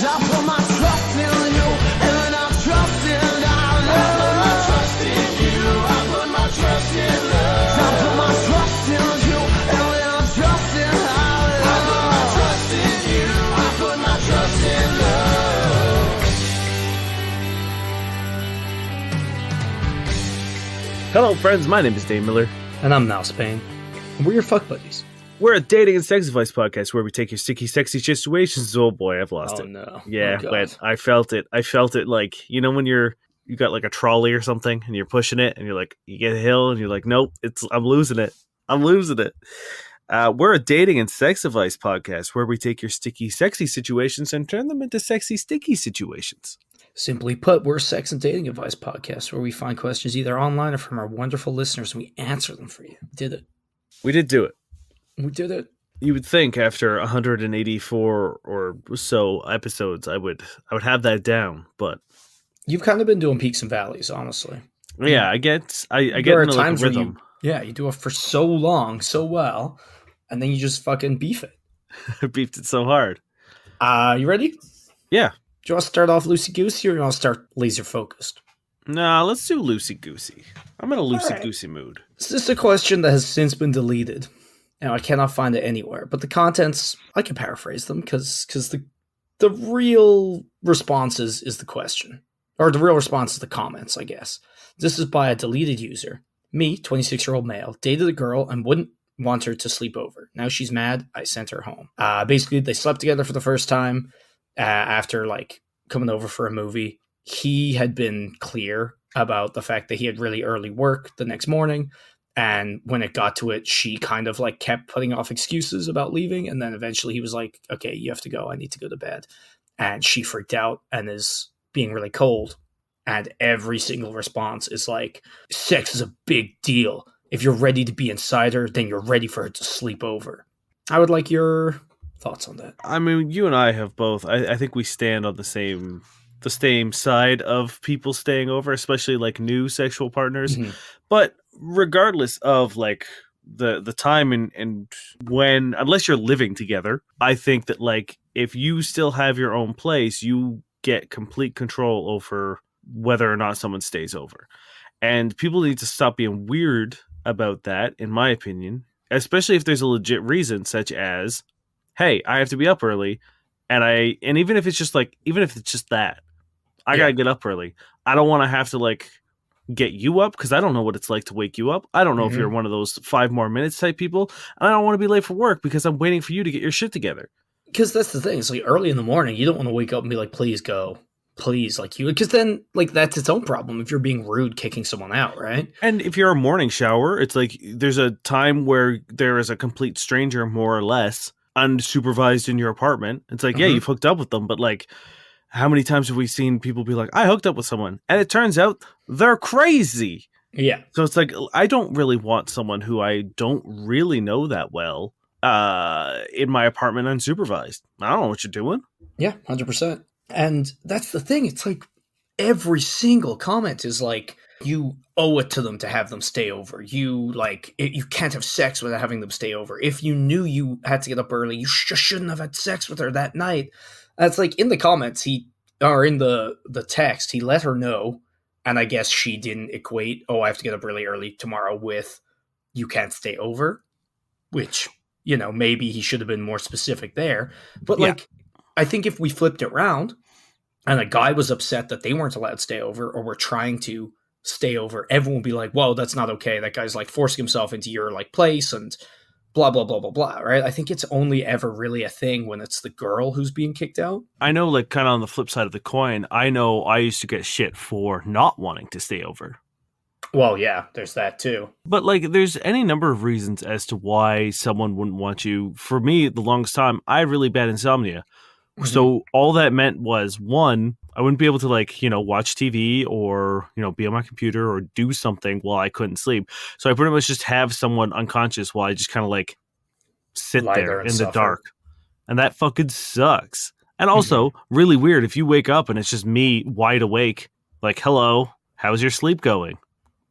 I put my trust in you, and I trust in our love. I put my trust in you, I put my trust in love. I put my trust in you, and I trust in our love. I put my trust in you, I put my trust in love. Hello, friends. My name is Dave Miller. And I'm Mouse Payne. And we're your fuck buddies. We're a dating and sex advice podcast where we take your sticky, sexy situations. Oh boy, I've lost it. Oh no. Yeah, Oh, but I felt it. I felt it like, you know, when you got like a trolley or something and you're pushing it and you're like, you get a hill and you're like, nope, I'm losing it. I'm losing it. We're a dating and sex advice podcast where we take your sticky, sexy situations and turn them into sexy, sticky situations. Simply put, we're a sex and dating advice podcast where we find questions either online or from our wonderful listeners and we answer them for you. We did it. We did do it. We did it. You would think after 184 or so episodes, I would have that down, but You've kind of been doing peaks and valleys, honestly. yeah, I get There in are the times where rhythm. you do it for so long, so well, and then you just fucking beef it. I beefed it so hard. You ready? Yeah. Do you want to start off loosey-goosey or you want to start laser-focused? Nah, let's do loosey-goosey. I'm in a loosey-goosey mood. This is a question that has since been deleted. Now, I cannot find it anywhere, but the contents, I can paraphrase them because the real responses is the question. Or the real response is the comments, I guess. This is by a deleted user. Me, 26-year-old male, dated a girl and wouldn't want her to sleep over. Now she's mad, I sent her home. Basically, they slept together for the first time after like coming over for a movie. He had been clear about the fact that he had really early work the next morning. And when it got to it, she kind of like kept putting off excuses about leaving. And then eventually he was like, okay, you have to go. I need to go to bed. And she freaked out and is being really cold. And every single response is like, sex is a big deal. If you're ready to be inside her, then you're ready for her to sleep over. I would like your thoughts on that. I mean, you and I have both. I think we stand on the same side of people staying over, especially like new sexual partners. Mm-hmm. But regardless of like the time and when, unless you're living together, I think that like if you still have your own place, you get complete control over whether or not someone stays over. And people need to stop being weird about that, in my opinion, especially if there's a legit reason, such as, hey, I have to be up early, and even if it's just that, I gotta get up early. I don't want to have to like get you up because I don't know what it's like to wake you up. I don't know if you're one of those 5 more minutes type people, and I don't want to be late for work because I'm waiting for you to get your shit together. Because that's the thing. It's like early in the morning, you don't want to wake up and be like, please go. Please, like you, because then like that's its own problem if you're being rude, kicking someone out, right? And if you're a morning shower, it's like there's a time where there is a complete stranger, more or less, unsupervised in your apartment. It's like, yeah, you've hooked up with them, but like, how many times have we seen people be like, I hooked up with someone, and it turns out they're crazy. Yeah. So it's like, I don't really want someone who I don't really know that well in my apartment unsupervised. I don't know what you're doing. Yeah, 100%. And that's the thing. It's like every single comment is like, you owe it to them to have them stay over. You can't have sex without having them stay over. If you knew you had to get up early, you just shouldn't have had sex with her that night. That's like in the comments, in the text, he let her know. And I guess she didn't equate, I have to get up really early tomorrow with you can't stay over, which, you know, maybe he should have been more specific there. But like, I think if we flipped it around and a guy was upset that they weren't allowed to stay over or were trying to stay over, everyone would be like, whoa, that's not okay. That guy's like forcing himself into your like place and blah, blah, blah, blah, blah, right? I think it's only ever really a thing when it's the girl who's being kicked out. I know, like, kind of on the flip side of the coin, I know I used to get shit for not wanting to stay over. Well, yeah, there's that too. But like, there's any number of reasons as to why someone wouldn't want you. For me, the longest time, I had really bad insomnia. So all that meant was, one, I wouldn't be able to like, you know, watch TV or, you know, be on my computer or do something while I couldn't sleep. So I pretty much just have someone unconscious while I just kind of like sit there in the dark. And that fucking sucks. And also really weird if you wake up and it's just me wide awake, like, hello, how's your sleep going?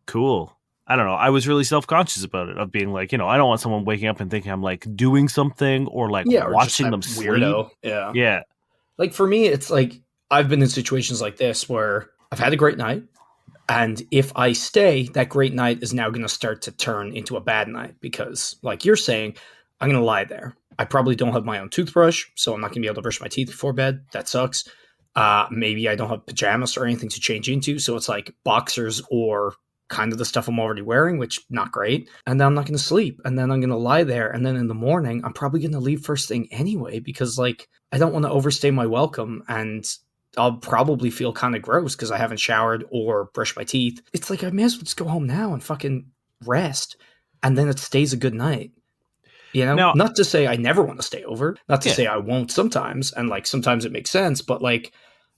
Cool. I don't know. I was really self-conscious about it, of being like, you know, I don't want someone waking up and thinking I'm like doing something or like watching them sleep. Weirdo. Yeah. Yeah. Like for me, it's like I've been in situations like this where I've had a great night. And if I stay, that great night is now going to start to turn into a bad night because, like you're saying, I'm going to lie there. I probably don't have my own toothbrush, so I'm not going to be able to brush my teeth before bed. That sucks. Maybe I don't have pajamas or anything to change into, so it's like boxers or kind of the stuff I'm already wearing, which not great. And then I'm not going to sleep, and then I'm going to lie there, and then in the morning I'm probably going to leave first thing anyway because like I don't want to overstay my welcome and I'll probably feel kind of gross because I haven't showered or brushed my teeth. It's like I may as well just go home now and fucking rest, and then it stays a good night. You know, Now, not to say I never want to stay over, not to Yeah. say I won't sometimes, and like sometimes it makes sense, but like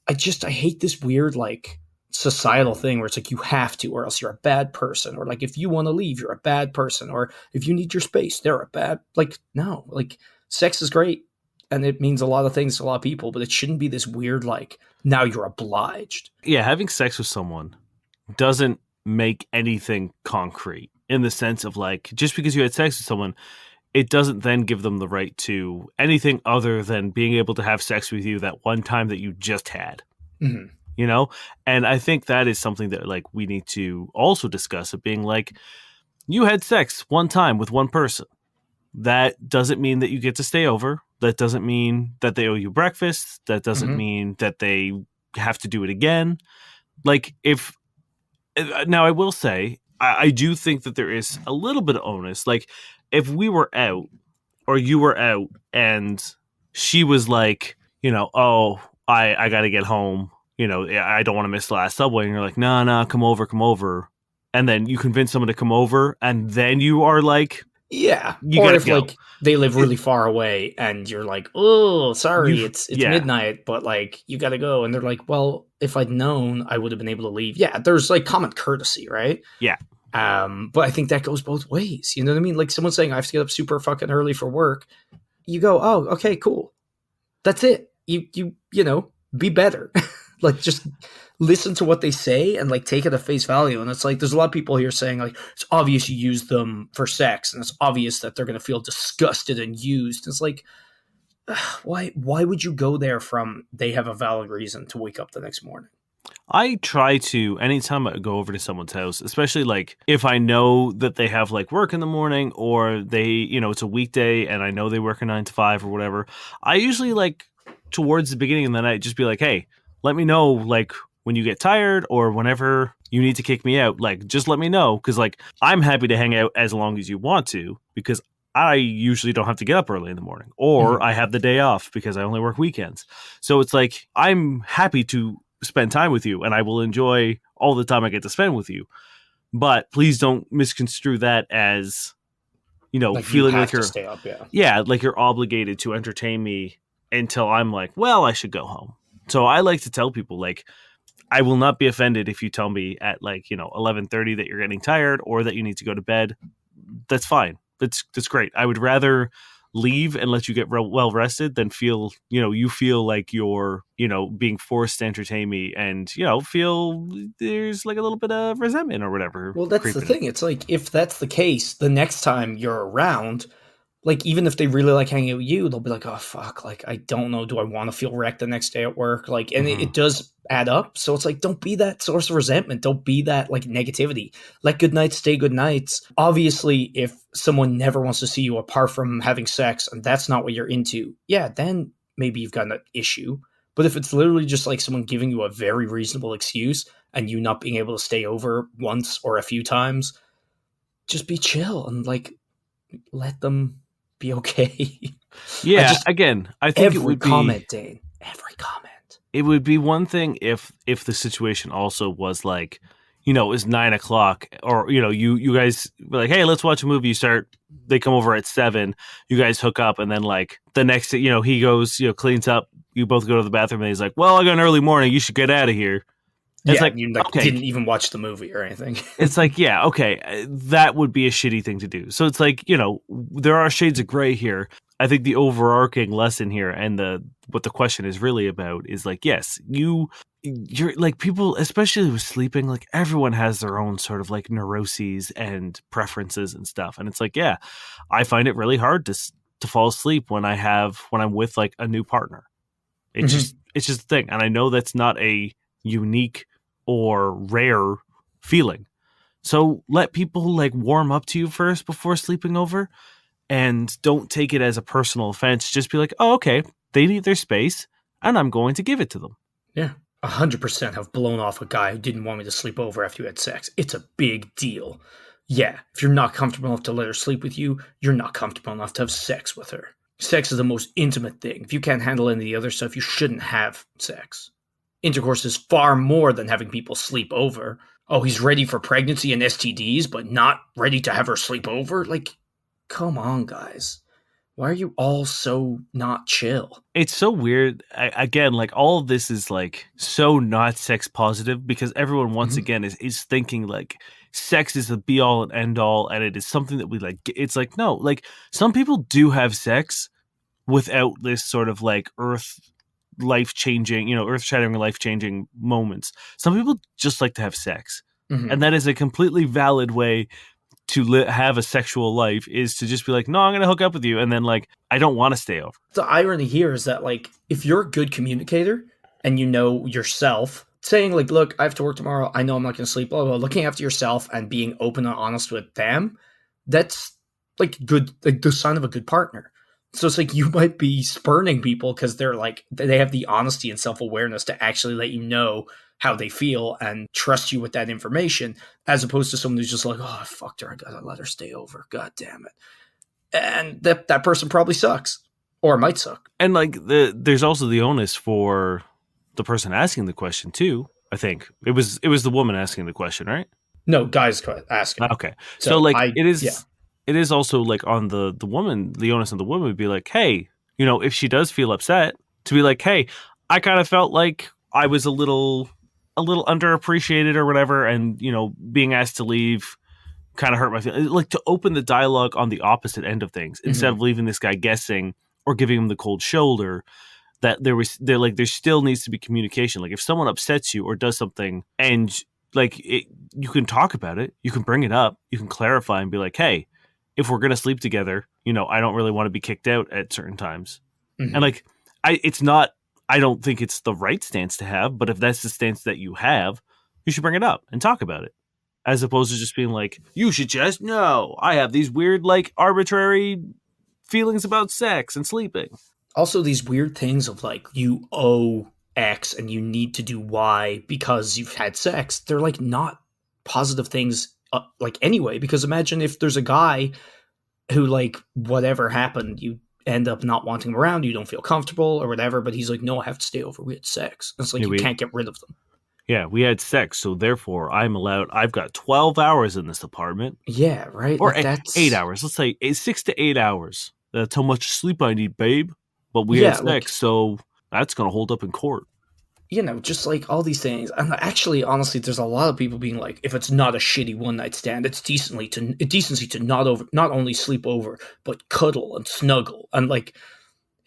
I hate this weird like societal thing where it's like you have to, or else you're a bad person, or like if you want to leave, you're a bad person, or if you need your space, they're a bad. Like no, like sex is great and it means a lot of things to a lot of people, but it shouldn't be this weird like now you're obliged. yeah, having sex with someone doesn't make anything concrete in the sense of like, just because you had sex with someone, it doesn't then give them the right to anything other than being able to have sex with you that one time that you just had. Mm-hmm. You know? And I think that is something that like we need to also discuss, of being like, you had sex one time with one person. That doesn't mean that you get to stay over. That doesn't mean that they owe you breakfast. That doesn't Mhm. mean that they have to do it again. Like if now I will say, I do think that there is a little bit of onus. Like if we were out or you were out and she was like, oh, I got to get home. I don't want to miss the last subway. And you're like, nah, come over. And then you convince someone to come over and then you are like, Yeah. you Or gotta if go. like they live really far away and you're like, oh, sorry, You- it's yeah. midnight, but like you gotta go. And they're like, well, if I'd known, I would have been able to leave. Yeah, there's like common courtesy, right? Yeah. But I think that goes both ways. You know what I mean? Like someone saying I have to get up super fucking early for work. You go, oh, okay, cool. That's it. You be better. Like just listen to what they say and like take it at face value. And it's like there's a lot of people here saying like it's obvious you use them for sex and it's obvious that they're gonna feel disgusted and used. It's like why would you go there from they have a valid reason to wake up the next morning? I try to, anytime I go over to someone's house, especially like if I know that they have like work in the morning or they, it's a weekday and I know they work a 9 to 5 or whatever, I usually like towards the beginning of the night just be like, hey, let me know like when you get tired or whenever you need to kick me out, like just let me know. Cause like I'm happy to hang out as long as you want to, because I usually don't have to get up early in the morning or I have the day off because I only work weekends. So it's like, I'm happy to spend time with you and I will enjoy all the time I get to spend with you. But please don't misconstrue that as, Like feeling you like have to you're, stay up, yeah. yeah, like you're obligated to entertain me until I'm like, well, I should go home. So I like to tell people like, I will not be offended if you tell me at like, 11:30 that you're getting tired or that you need to go to bed. That's fine. That's great. I would rather leave and let you get well rested than feel, you feel like you're, being forced to entertain me and, feel there's like a little bit of resentment or whatever. Well, that's the creeping in. thing. It's like if that's the case, the next time you're around, like even if they really like hanging out with you, they'll be like, "Oh fuck, like I don't know, do I want to feel wrecked the next day at work?" Like, and it does add up. So it's like, don't be that source of resentment. Don't be that like negativity. Let good nights stay good nights. Obviously, if someone never wants to see you apart from having sex, and that's not what you're into, yeah, then maybe you've got an issue. But if it's literally just like someone giving you a very reasonable excuse and you not being able to stay over once or a few times, just be chill and like let them be okay. Yeah. Again, I think it Every would comment, be, Dane. Every comment. it would be one thing if the situation also was like, it was 9:00 or, you guys were like, hey, let's watch a movie. They come over at 7, you guys hook up. And then like the next, he goes, cleans up, you both go to the bathroom and he's like, well, I got an early morning. You should get out of here. It's Yeah, like, you like okay. didn't even watch the movie or anything. It's like, yeah, okay, that would be a shitty thing to do. So it's like, there are shades of gray here. I think the overarching lesson here and what the question is really about is like, yes, you're like people, especially with sleeping, like everyone has their own sort of like neuroses and preferences and stuff. And it's like, yeah, I find it really hard to fall asleep when I'm with like a new partner. It's just a thing. And I know that's not a unique or rare feeling. So let people like warm up to you first before sleeping over, and don't take it as a personal offense. Just be like, oh, okay, they need their space and I'm going to give it to them. Yeah. 100% have blown off a guy who didn't want me to sleep over after you had sex. It's a big deal. Yeah, if you're not comfortable enough to let her sleep with you, you're not comfortable enough to have sex with her. Sex is the most intimate thing. If you can't handle any of the other stuff, you shouldn't have sex. Intercourse is far more than having people sleep over. Oh, he's ready for pregnancy and STDs, but not ready to have her sleep over? Like, come on, guys. Why are you all so not chill? It's so weird. Again, like all of this is like so not sex positive, because everyone once again is thinking like sex is the be all and end all, and it is something that we like. It's like, no, like some people do have sex without this sort of like earth shattering, life changing moments. Some people just like to have sex, and that is a completely valid way to have a sexual life, is to just be like, no, I'm going to hook up with you. And then like, I don't want to stay over. The irony here is that like, if you're a good communicator and you know yourself, saying like, look, I have to work tomorrow, I know I'm not going to sleep, blah, blah, blah, looking after yourself and being open and honest with them, that's like good, like the sign of a good partner. So it's like, you might be spurning people because they're like, they have the honesty and self-awareness to actually let you know how they feel and trust you with that information, as opposed to someone who's just like, oh, I fucked her, I gotta let her stay over, god damn it. And that person probably sucks, or might suck. And like there's also the onus for the person asking the question too. I think it was the woman asking the question, right? No, guys asking. Okay, so like it is also like on the woman, the onus on the woman would be like, hey, if she does feel upset, to be like, hey, I kind of felt like I was a little underappreciated or whatever, and being asked to leave kind of hurt my feelings. Like, to open the dialogue on the opposite end of things, instead of leaving this guy guessing or giving him the cold shoulder. That there still needs to be communication. Like, if someone upsets you or does something, and like you can talk about it, you can bring it up, you can clarify and be like, hey, if we're gonna sleep together, I don't really want to be kicked out at certain times. And like, I don't think it's the right stance to have, but if that's the stance that you have, you should bring it up and talk about it, as opposed to just being like, you should just know I have these weird, like, arbitrary feelings about sex and sleeping. Also, these weird things of like, you owe X and you need to do Y because you've had sex. They're like not positive things, like, anyway, because imagine if there's a guy who, like, whatever happened, you end up not wanting him around, you don't feel comfortable or whatever, but he's like, no, I have to stay over, we had sex. It's like, you can't get rid of them. Yeah, we had sex, so therefore I've got 12 hours in this apartment. Yeah, right? Or like that's 8 hours. Let's say 6 to 8 hours. That's how much sleep I need, babe. But we had sex, like, so that's going to hold up in court. Just like all these things. And actually, honestly, there's a lot of people being like, if it's not a shitty one night stand, it's decency to not only sleep over, but cuddle and snuggle. And like,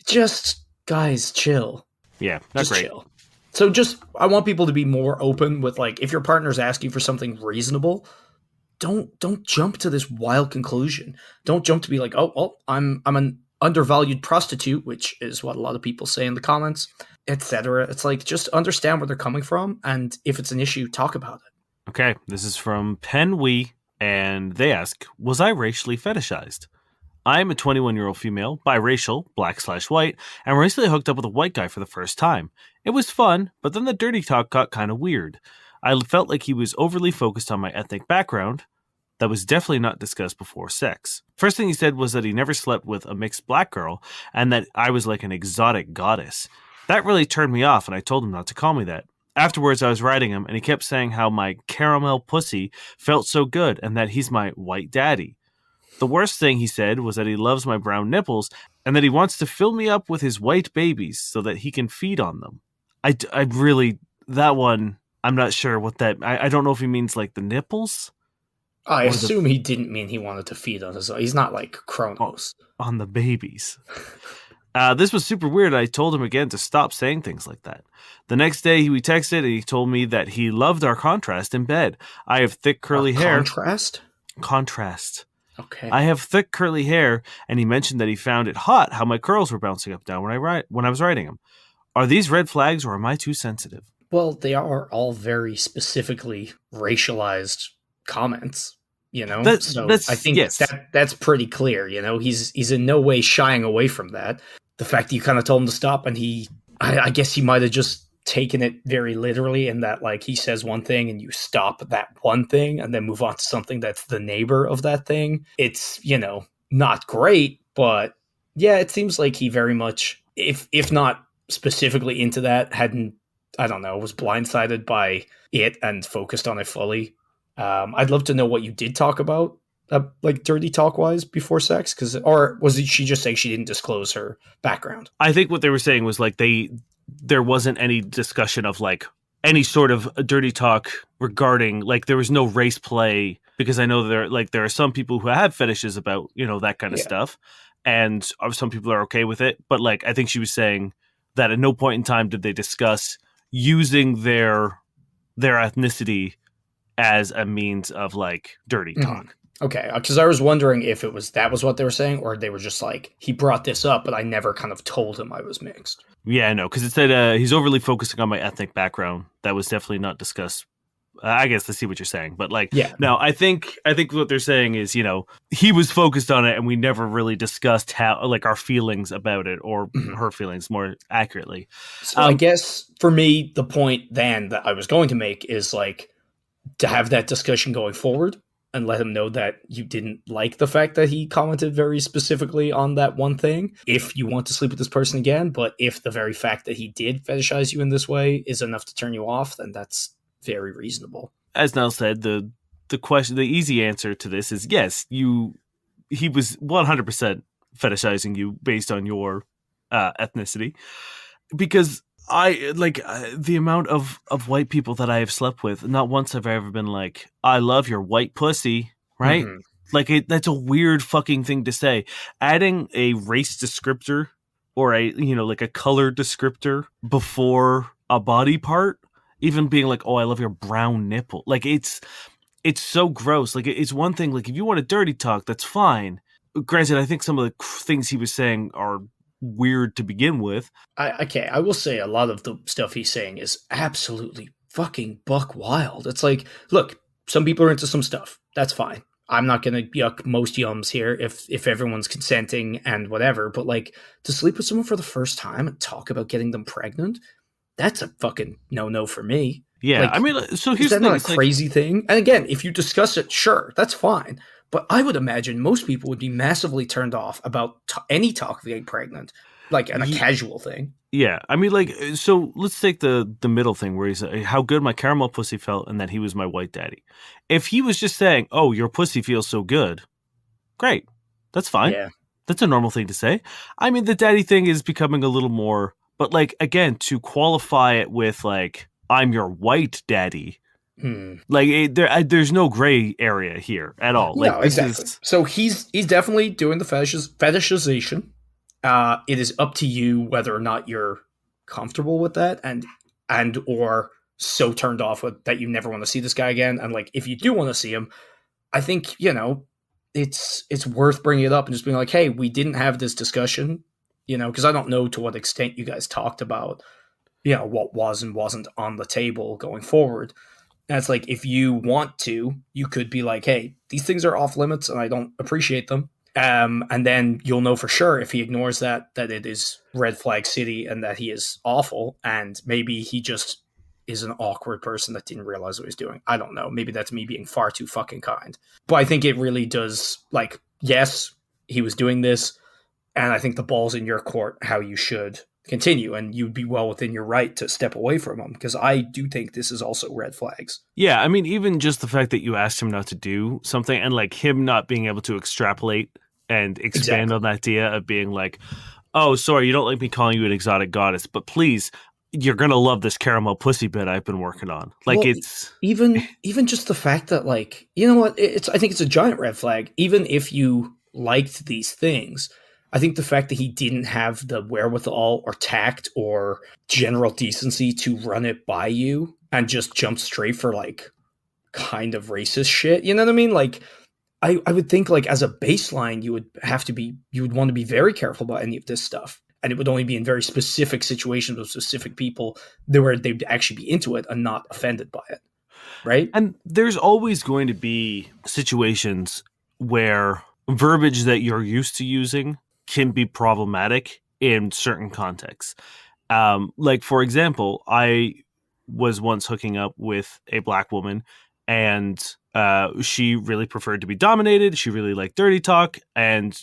just, guys, chill. Yeah, that's great. Chill. So I want people to be more open with, like, if your partner's asking for something reasonable, don't jump to this wild conclusion. Don't jump to be like, oh, well, I'm an undervalued prostitute, which is what a lot of people say in the comments, etc. It's like, just understand where they're coming from, and if it's an issue, talk about it. Okay, this is from Pen Wee, and they ask, was I racially fetishized? I'm a 21-year-old female, biracial, black/white, and recently hooked up with a white guy for the first time. It was fun, but then the dirty talk got kind of weird. I felt like he was overly focused on my ethnic background. That was definitely not discussed before sex. First thing he said was that he never slept with a mixed black girl, and that I was like an exotic goddess. That really turned me off, and I told him not to call me that. Afterwards, I was riding him, and he kept saying how my caramel pussy felt so good, and that he's my white daddy. The worst thing he said was that he loves my brown nipples, and that he wants to fill me up with his white babies so that he can feed on them. I really, that one, I'm not sure what that, I don't know if he means like the nipples. I assume he didn't mean he wanted to feed on his own. He's not like Kronos. On the babies. This was super weird. I told him again to stop saying things like that. The next day we texted and he told me that he loved our contrast in bed. I have thick curly hair. Contrast? Contrast. Okay. I have thick curly hair, and he mentioned that he found it hot how my curls were bouncing up and down when I was riding him. Are these red flags or am I too sensitive? Well, they are all very specifically racialized comments, you know? So I That's think yes. that's pretty clear, you know? He's in no way shying away from that. The fact that you kind of told him to stop and I guess he might have just taken it very literally in that, like, he says one thing and you stop that one thing and then move on to something that's the neighbor of that thing. It's, you know, not great, but yeah, it seems like he very much, if not specifically into that, hadn't, I don't know, was blindsided by it and focused on it fully. I'd love to know what you did talk about, like dirty talk wise, before sex, or was she just saying she didn't disclose her background? I think what they were saying was like there wasn't any discussion of like any sort of dirty talk regarding, like, there was no race play, because I know there are some people who have fetishes about, you know, that kind of Yeah. stuff, and some people are okay with it, but like I think she was saying that at no point in time did they discuss using their ethnicity as a means of like dirty talk. Mhm. Okay, because I was wondering if that was what they were saying, or they were just like, he brought this up, but I never kind of told him I was mixed. Yeah, no, because it said he's overly focusing on my ethnic background. That was definitely not discussed. I guess I see what you're saying, but like, Yeah. no, I think what they're saying is, you know, he was focused on it, and we never really discussed how, like, our feelings about it, or Mhm. her feelings more accurately. So I guess for me, the point then that I was going to make is like to have that discussion going forward and let him know that you didn't like the fact that he commented very specifically on that one thing. If you want to sleep with this person again, but if the very fact that he did fetishize you in this way is enough to turn you off, then that's very reasonable. As Nell said, the question, the easy answer to this is yes. He was 100% fetishizing you based on your ethnicity, because I like the amount of white people that I have slept with. Not once have I ever been like, "I love your white pussy," right? Mhm. Like that's a weird fucking thing to say. Adding a race descriptor or a, you know, like a color descriptor before a body part, even being like, "Oh, I love your brown nipple," like it's so gross. Like it's one thing. Like if you want a dirty talk, that's fine. Granted, I think some of the things he was saying are weird to begin with. I will say a lot of the stuff he's saying is absolutely fucking buck wild. It's like, look, some people are into some stuff. That's fine. I'm not gonna yuck most yums here if everyone's consenting and whatever. But like, to sleep with someone for the first time and talk about getting them pregnant, that's a fucking no for me. Yeah, Like, I mean, so is here's the that thing. not It's a like, crazy thing? And again, if you discuss it, sure, that's fine. But I would imagine most people would be massively turned off about any talk of getting pregnant, like, and a casual thing. yeah, I mean, like, so let's take the middle thing where he's how good my caramel pussy felt and that he was my white daddy. If he was just saying, "Oh, your pussy feels so good," great, that's fine. Yeah. That's a normal thing to say. I mean, the daddy thing is becoming a little more, but like again, to qualify it with like, "I'm your white daddy," like there's no gray area here at all. Like No, this exactly. is, So he's definitely doing the fetishization. It is up to you whether or not you're comfortable with that, and or so turned off with that you never want to see this guy again. And like, if you do want to see him, I think, you know, it's worth bringing it up and just being like, hey, we didn't have this discussion, you know, because I don't know to what extent you guys talked about, you know, what was and wasn't on the table going forward. And it's like, if you want to, you could be like, hey, these things are off limits and I don't appreciate them. And then you'll know for sure if he ignores that it is red flag city and that he is awful. And maybe he just is an awkward person that didn't realize what he was doing. I don't know. Maybe that's me being far too fucking kind. But I think it really does, like, yes, he was doing this. And I think the ball's in your court how you should continue, and you'd be well within your right to step away from him, because I do think this is also red flags. yeah. I mean, even just the fact that you asked him not to do something, and like him not being able to extrapolate and expand on that idea of being like, "Oh, sorry, you don't like me calling you an exotic goddess, but please, you're gonna love this caramel pussy bit I've been working on." Like Well, it's even just the fact that, like, you know what, I think it's a giant red flag. Even if you liked these things, I think the fact that he didn't have the wherewithal or tact or general decency to run it by you and just jump straight for like kind of racist shit, you know what I mean? Like, I would think, like, as a baseline, you would want to be very careful about any of this stuff. and it would only be in very specific situations with specific people where they'd actually be into it and not offended by it, right? And there's always going to be situations where verbiage that you're used to using can be problematic in certain contexts. Like, for example, I was once hooking up with a black woman, and she really preferred to be dominated. She really liked dirty talk, and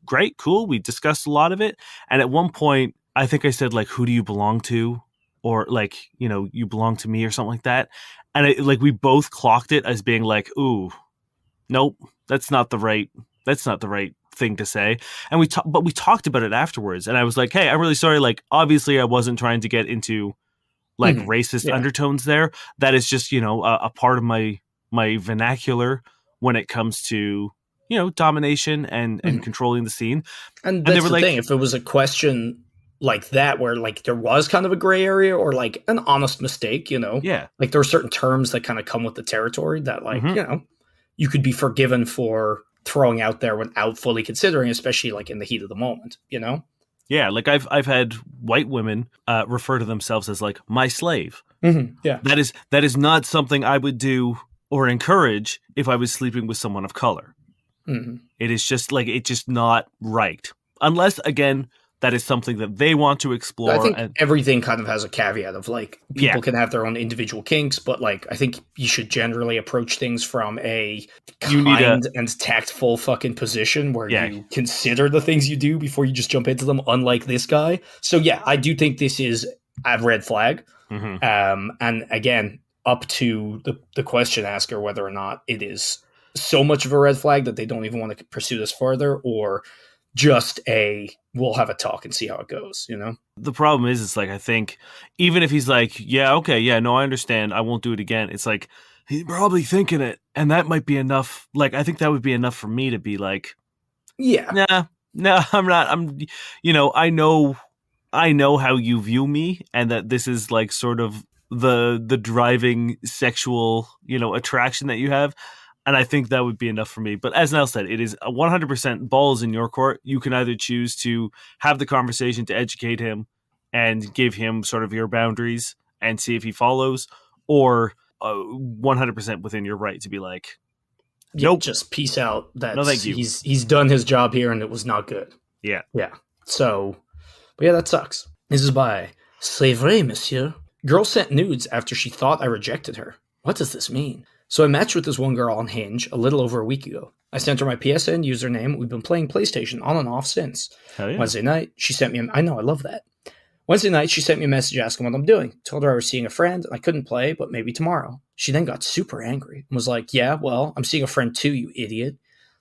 great, cool. We discussed a lot of it. And at one point, I think I said, like, who do you belong to? Or like, you know, you belong to me or something like that. And like we both clocked it as being like, ooh, nope, that's not the right thing to say. And but we talked about it afterwards. And I was like, hey, I'm really sorry. Like, obviously I wasn't trying to get into like racist undertones there. That is just, you know, a part of my vernacular when it comes to, you know, domination and controlling the scene. And that's the thing. If it was a question like that, where like there was kind of a gray area or like an honest mistake, you know, like there are certain terms that kind of come with the territory that like, you know, you could be forgiven for throwing out there without fully considering, especially like in the heat of the moment, you know? Yeah. Like I've had white women refer to themselves as like my slave. Yeah. That is not something I would do or encourage if I was sleeping with someone of color. It is just like, it's just not right. Unless, again, that is something that they want to explore. I think everything kind of has a caveat of like people can have their own individual kinks, but like I think you should generally approach things from a kind and tactful fucking position where you consider the things you do before you just jump into them, unlike this guy. So yeah, I do think this is a red flag. And again, up to the question asker whether or not it is so much of a red flag that they don't even want to pursue this further, or just we'll have a talk and see how it goes, you know? The problem is, it's like, I think even if he's like, yeah, okay, yeah, no, I understand, I won't do it again. It's like, he's probably thinking it. And that might be enough. Like, I think that would be enough for me to be like, nah, I'm not, you know, I know how you view me, and that this is like sort of the driving sexual, you know, attraction that you have. And I think that would be enough for me. But as Nell said, it is 100% balls in your court. You can either choose to have the conversation to educate him and give him sort of your boundaries and see if he follows, or 100% within your right to be like, nope, just peace out. That's, no, thank you. He's done his job here and it was not good. Yeah. So, but yeah, that sucks. This is by C'est vrai, monsieur. Girl sent nudes after she thought I rejected her. What does this mean? So I matched with this one girl on Hinge a little over a week ago. I sent her my PSN username. We've been playing PlayStation on and off since. Hell yeah. Wednesday night, she sent me I know, I love that. Wednesday night, she sent me a message asking what I'm doing. Told her I was seeing a friend. I couldn't play, but maybe tomorrow. She then got super angry and was like, yeah, well, I'm seeing a friend too, you idiot.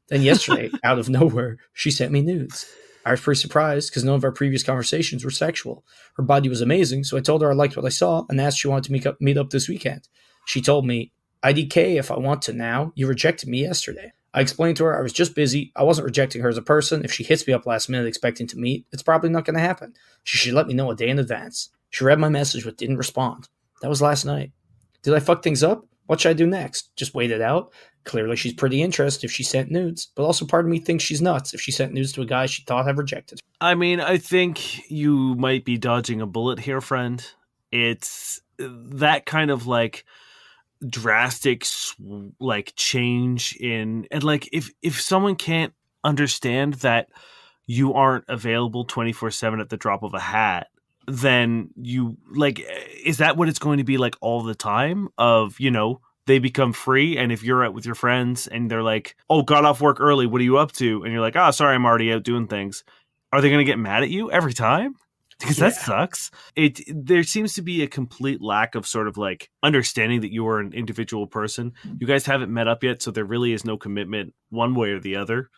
Then yesterday, out of nowhere, she sent me nudes. I was pretty surprised because none of our previous conversations were sexual. Her body was amazing, so I told her I liked what I saw and asked if she wanted to meet up this weekend. She told me, IDK if I want to now. You rejected me yesterday. I explained to her I was just busy. I wasn't rejecting her as a person. If she hits me up last minute expecting to meet, it's probably not going to happen. She should let me know a day in advance. She read my message but didn't respond. That was last night. Did I fuck things up? What should I do next? Just wait it out? Clearly she's pretty interested if she sent nudes, but also part of me thinks she's nuts if she sent nudes to a guy she thought I'd rejected. I mean, I think you might be dodging a bullet here, friend. It's that kind of like drastic like change in, and like if someone can't understand that you aren't available 24/7 at the drop of a hat, then you like, is that what it's going to be like all the time? Of, you know, they become free, and if you're out with your friends and they're like, oh, got off work early, what are you up to? And you're like, oh, sorry, I'm already out doing things. Are they going to get mad at you every time? Because that sucks. There seems to be a complete lack of sort of like understanding that you are an individual person. You guys haven't met up yet, so there really is no commitment one way or the other.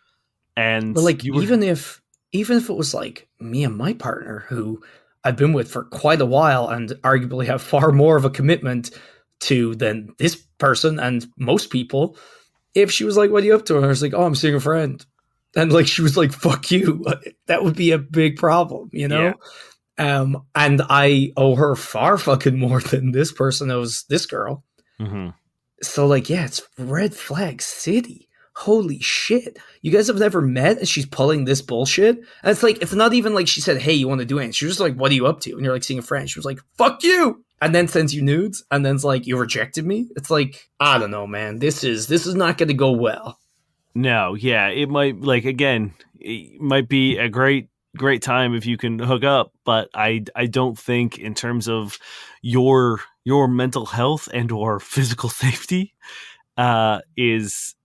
And but like, even if it was like me and my partner, who I've been with for quite a while and arguably have far more of a commitment to than this person and most people, if she was like, what are you up to? And I was like, oh, I'm seeing a friend. And like, she was like, fuck you. That would be a big problem, you know? Yeah. And I owe her far fucking more than this person owes this girl. So like, yeah, it's red flag city. holy shit, you guys have never met and she's pulling this bullshit? And it's like, it's not even like she said, hey, you want to do anything? She was just like, what are you up to? And you're like seeing a friend. She was like, fuck you. And then sends you nudes and then's like, you rejected me. It's like, I don't know, man. This is not going to go well. No, yeah, it might, like, again, it might be a great time if you can hook up, but I don't think in terms of your mental health and or physical safety is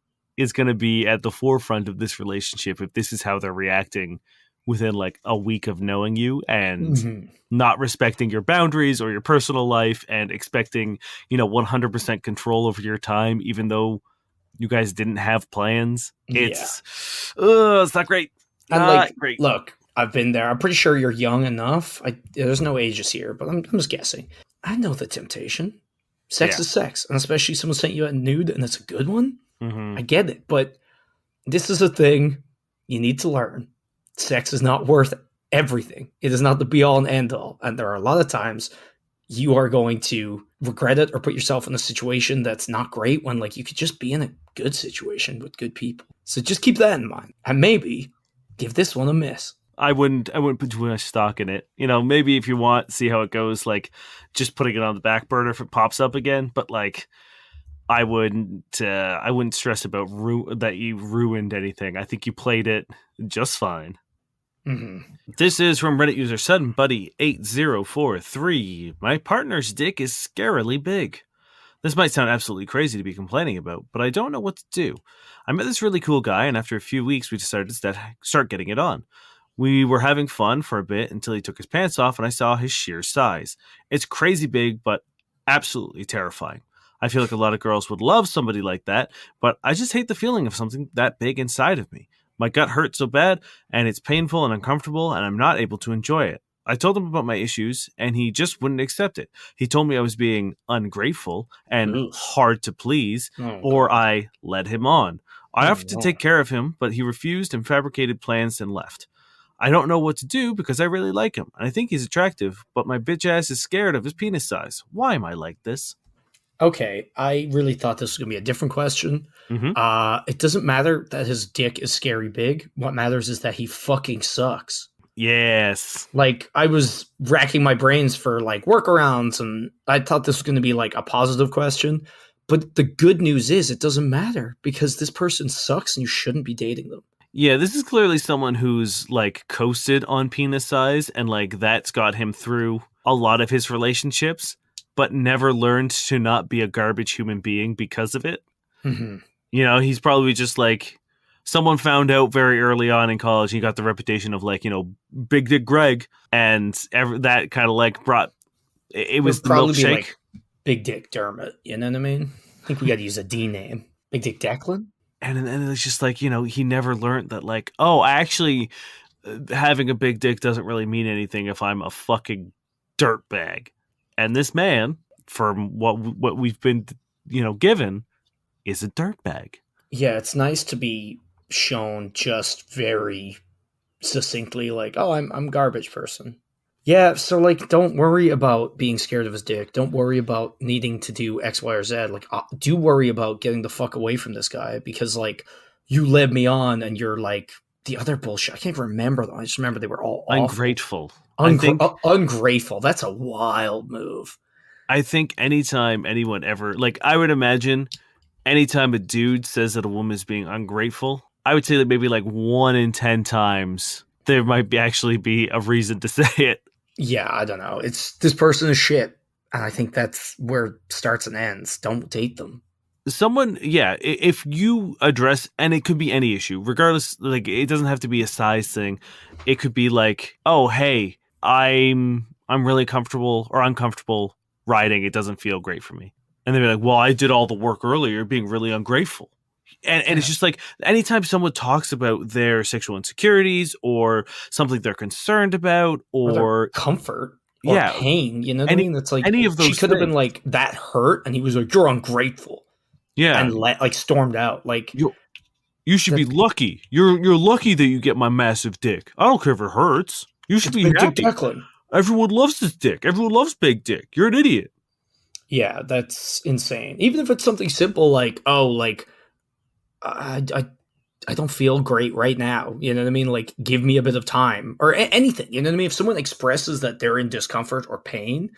going to be at the forefront of this relationship if this is how they're reacting within like a week of knowing you and not respecting your boundaries or your personal life and expecting, 100% control over your time even though you guys didn't have plans. It's not great. And Not great. look, I've been there. I'm pretty sure you're young enough. There's no ages here, but I'm just guessing. I know the temptation. Sex is sex, and especially someone sent you a nude and it's a good one. I get it, but this is a thing you need to learn. Sex is not worth everything. It is not the be all and end all, and there are a lot of times you are going to regret it or put yourself in a situation that's not great when like you could just be in a good situation with good people. So just keep that in mind. And maybe give this one a miss. I wouldn't put too much stock in it. Maybe if you want, see how it goes, like just putting it on the back burner if it pops up again. But like, I wouldn't stress about that you ruined anything. I think you played it just fine. This is from Reddit user SuddenBuddy8043. My partner's dick is scarily big. This might sound absolutely crazy to be complaining about, but I don't know what to do. I met this really cool guy, and after a few weeks, we decided to start getting it on. We were having fun for a bit until he took his pants off, and I saw his sheer size. It's crazy big, but absolutely terrifying. I feel like a lot of girls would love somebody like that, but I just hate the feeling of something that big inside of me. My gut hurts so bad, and it's painful and uncomfortable, and I'm not able to enjoy it. I told him about my issues, and he just wouldn't accept it. He told me I was being ungrateful and hard to please, or I led him on. I offered to take care of him, but he refused and fabricated plans and left. I don't know what to do because I really like him, and I think he's attractive, but my bitch ass is scared of his penis size. Why am I like this? Okay, I really thought this was going to be a different question. It doesn't matter that his dick is scary big. What matters is that he fucking sucks. Yes. Like, I was racking my brains for, like, workarounds, and I thought this was going to be, like, a positive question. But the good news is it doesn't matter because this person sucks and you shouldn't be dating them. Yeah, this is clearly someone who's, like, coasted on penis size, and, like, that's got him through a lot of his relationships, but never learned to not be a garbage human being because of it. He's probably just, like, someone found out very early on in college, he got the reputation of, like, Big Dick Greg, and that kind of, like, brought... It was the probably milkshake. Be like Big Dick Dermot, you know what I mean? I think we got to use a D name. Big Dick Declan? And it's just like, he never learned that, like, actually, having a big dick doesn't really mean anything if I'm a fucking dirtbag. And this man, from what we've been, given, is a dirtbag. Yeah, it's nice to be shown just very succinctly, like, oh, I'm garbage person. Yeah, so, like, don't worry about being scared of his dick. Don't worry about needing to do X, Y, or Z. Like, do worry about getting the fuck away from this guy because, like, you led me on and you're, like, the other bullshit. I can't even remember them. I just remember they were all awful. Ungrateful. Ungrateful. That's a wild move. I think anytime anyone ever, like, I would imagine anytime a dude says that a woman is being ungrateful, I would say that maybe like 1 in 10 times there might actually be a reason to say it. Yeah, I don't know. It's this person is shit. And I think that's where it starts and ends. Don't date them. Someone, yeah, if you address, and it could be any issue, regardless, like, it doesn't have to be a size thing. It could be like, oh, hey, I'm really comfortable or uncomfortable riding. It doesn't feel great for me. And they'd be like, well, I did all the work earlier, being really ungrateful. And it's just like, anytime someone talks about their sexual insecurities or something they're concerned about or comfort or pain, you know what I mean? It's like, any of those she could have been like, that hurt. And he was like, you're ungrateful. Yeah. And like stormed out. Like, you should be lucky. You're lucky that you get my massive dick. I don't care if it hurts. You should be happy. Everyone loves this dick. Everyone loves big dick. You're an idiot. Yeah, that's insane. Even if it's something simple like, oh, like, I don't feel great right now. You know what I mean? Like, give me a bit of time or anything. You know what I mean? If someone expresses that they're in discomfort or pain,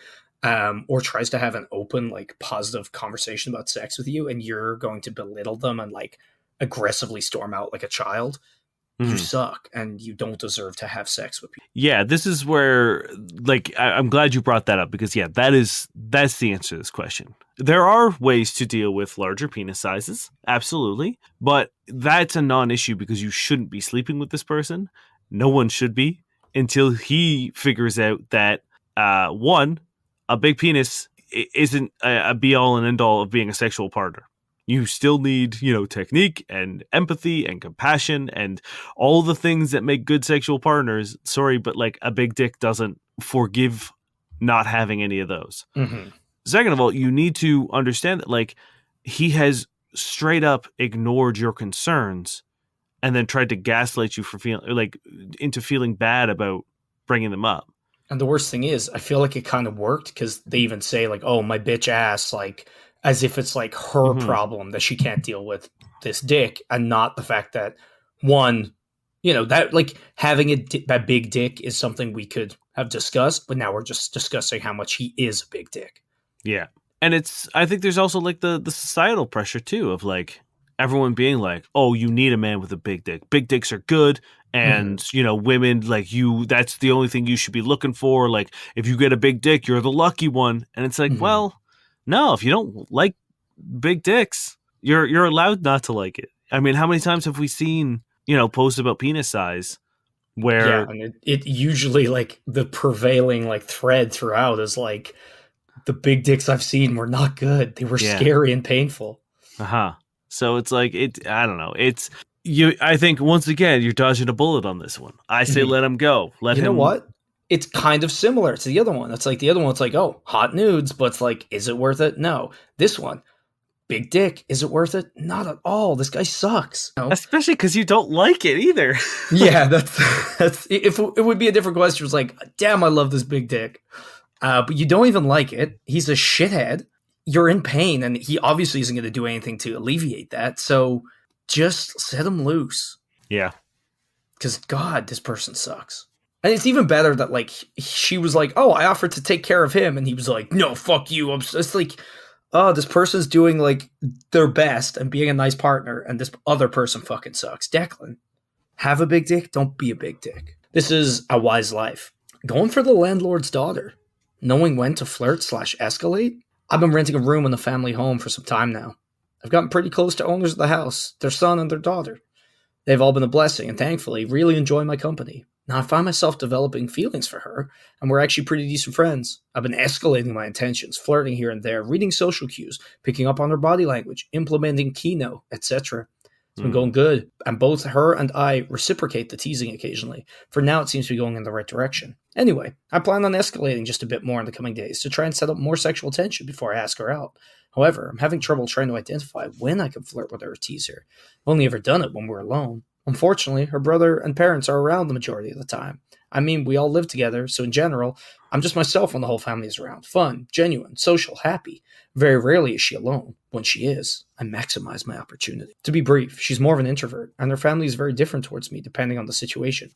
or tries to have an open, like, positive conversation about sex with you, and you're going to belittle them and like aggressively storm out like a child, you Mhm. suck and you don't deserve to have sex with people. Yeah, this is where, like, I'm glad you brought that up because, yeah, that's the answer to this question. There are ways to deal with larger penis sizes, absolutely, but that's a non-issue because you shouldn't be sleeping with this person. No one should be until he figures out that, one, a big penis isn't a be-all and end-all of being a sexual partner. You still need, technique and empathy and compassion and all the things that make good sexual partners. Sorry, but like a big dick doesn't forgive not having any of those. Mm-hmm. Second of all, you need to understand that like he has straight up ignored your concerns and then tried to gaslight you for feeling like into feeling bad about bringing them up. And the worst thing is, I feel like it kind of worked because they even say like, "Oh, my bitch ass," like as if it's like her Mhm. problem that she can't deal with this dick, and not the fact that one, that like having that big dick is something we could have discussed, but now we're just discussing how much he is a big dick. Yeah. And I think there's also like the societal pressure too of like everyone being like, oh, you need a man with a big dick. Big dicks are good. And, women like you, that's the only thing you should be looking for. Like if you get a big dick, you're the lucky one. And it's like, Mhm. well, no, if you don't like big dicks, you're allowed not to like it. I mean, how many times have we seen, posts about penis size Yeah, where and it usually like the prevailing like thread throughout is like the big dicks I've seen were not good. They were Yeah. scary and painful. So it's like I don't know. It's you. I think once again you're dodging a bullet on this one. I say Mhm. let him go. Let You him. know what? It's kind of similar to the other one. It's like the other one, it's like, oh, hot nudes, but it's like, is it worth it? No. This one, big dick, is it worth it? Not at all. This guy sucks. No. Especially because you don't like it either. Yeah, that's if it would be a different question. It was like, damn, I love this big dick. But you don't even like it. He's a shithead. You're in pain, and he obviously isn't going to do anything to alleviate that. So just set him loose. Yeah. Because God, this person sucks. And it's even better that like she was like, "Oh, I offered to take care of him," and he was like, "No, fuck you." It's like, oh, this person's doing like their best and being a nice partner, and this other person fucking sucks. Declan, have a big dick. Don't be a big dick. This is a wise life. Going for the landlord's daughter, knowing when to flirt/escalate. I've been renting a room in the family home for some time now. I've gotten pretty close to owners of the house, their son and their daughter. They've all been a blessing and thankfully really enjoy my company. Now I find myself developing feelings for her, and we're actually pretty decent friends. I've been escalating my intentions, flirting here and there, reading social cues, picking up on her body language, implementing Kino, etc. It's been going good, and both her and I reciprocate the teasing occasionally. For now, it seems to be going in the right direction. Anyway, I plan on escalating just a bit more in the coming days to try and set up more sexual tension before I ask her out. However, I'm having trouble trying to identify when I can flirt with her or tease her. I've only ever done it when we're alone. Unfortunately, her brother and parents are around the majority of the time. I mean, we all live together, so in general, I'm just myself when the whole family is around. Fun, genuine, social, happy. Very rarely is she alone. When she is, I maximize my opportunity. To be brief, she's more of an introvert, and her family is very different towards me depending on the situation.